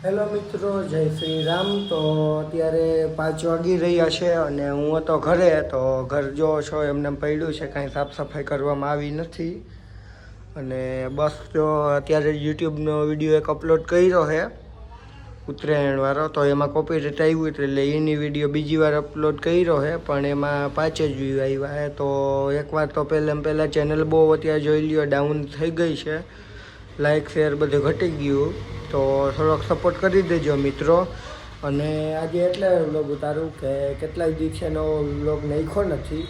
Hello મિત્રો, જય શ્રી રામ। તો અત્યારે 5 વાગી રહ્યા છે અને હું હતો ઘરે। તો ઘર જો છો એમને પડ્યું છે, કાંઈ સાફ સફાઈ કરવામાં આવી નથી। અને બસ જો અત્યારે યુટ્યુબનો વિડીયો એક અપલોડ કર્યો છે ઉત્તરાયણવાળો, તો એમાં કોપીરાઇટ આવ્યું એટલે એની વિડીયો બીજી વાર અપલોડ કર્યો છે, પણ એમાં 5 જ વ્યૂ આવ્યા છે। તો એકવાર તો પહેલાં ચેનલ બહુ અત્યારે જોઈ લ્યો ડાઉન થઈ ગઈ છે, લાઇક શેર બધું ઘટી ગયું। તો થોડોક સપોર્ટ કરી દેજો મિત્રો। અને આજે એટલે વ્લોગ ઉતારું કે કેટલાય દિવસે નવો વ્લોગ નાખ્યો નથી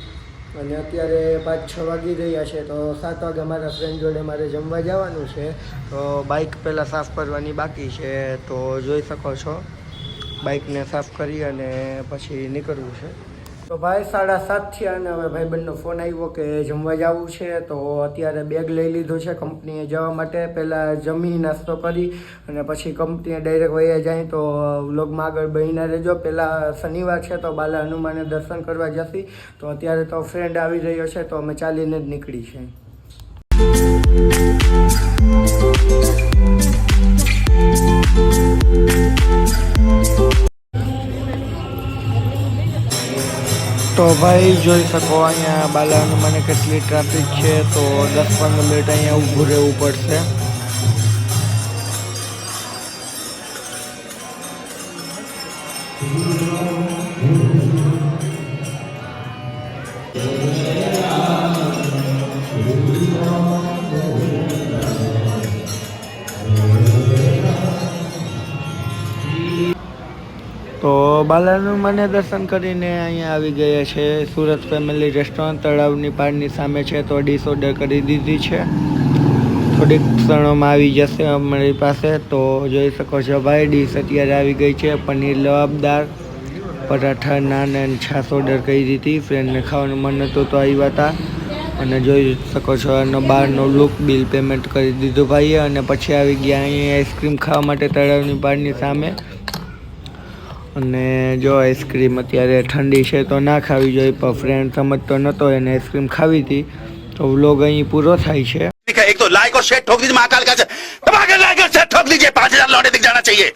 અને અત્યારે 5-6 વાગી રહ્યા છે। તો 7 વાગે મારા ફ્રેન્ડ જોડે મારે જમવા જવાનું છે, તો બાઇક પહેલાં સાફ કરવાની બાકી છે। તો જોઈ શકો છો બાઇકને સાફ કરી અને પછી નીકળવું છે। તો ભાઈ 7:30 થયા અને હવે ભાઈબંધનો ફોન આવ્યો કે જમવા જવું છે। તો અત્યારે બેગ લઈ લીધો છે કંપનીએ જવા માટે। પહેલાં જમી નાસ્તો કરી અને પછી કંપનીએ ડાયરેક્ટ વયા જાય। તો વ્લોગમાં આગળ બહીના રહેજો। પહેલાં શનિવાર છે તો બાલા હનુમાને દર્શન કરવા જશી। તો અત્યારે તો ફ્રેન્ડ આવી રહ્યો છે તો અમે ચાલીને જ નીકળી છે। તો ભાઈ જોઈ શકો અહીંયા બાલા હનુમાને કેટલી ટ્રાફિક છે। તો 10-15 મિનિટ અહીંયા ઊભું રહેવું પડશે। તો બાલા હનુમાને દર્શન કરીને અહીંયા આવી ગયા છે સુરત ફેમિલી રેસ્ટોરન્ટ, તળાવની પારની સામે છે। તો ડીશ ઓર્ડર કરી દીધી છે, થોડીક ક્ષણોમાં આવી જશે અમારી પાસે। તો જોઈ શકો છો ભાઈ ડીશ અત્યારે આવી ગઈ છે। પનીર લવાબદાર, પરાઠા, નાન અને છાશ ઓર્ડર કરી દીધી। ફ્રેન્ડને ખાવાનું મન હતું તો આવ્યા હતા અને જોઈ શકો છો એનો બહારનો લુક, બિલ પેમેન્ટ કરી દીધું ભાઈએ અને પછી આવી ગયા અહીંયા આઈસ્ક્રીમ ખાવા માટે તળાવની પારની સામે। અને જો આઈસ્ક્રીમ અત્યારે ઠંડી છે તો ના ખાવી જોઈએ, પણ ફ્રેન્ડ સમજતો નહોતો, એને આઈસ્ક્રીમ ખાવી હતી। તો વ્લોગ અહીં પૂરો થાય છે। एक तो लाइक और शेयर ठोक दीजिए, महाकाल का दबा के लाइक और शेयर ठोक दीजिए, 5000 लौटे दिख जाना चाहिए।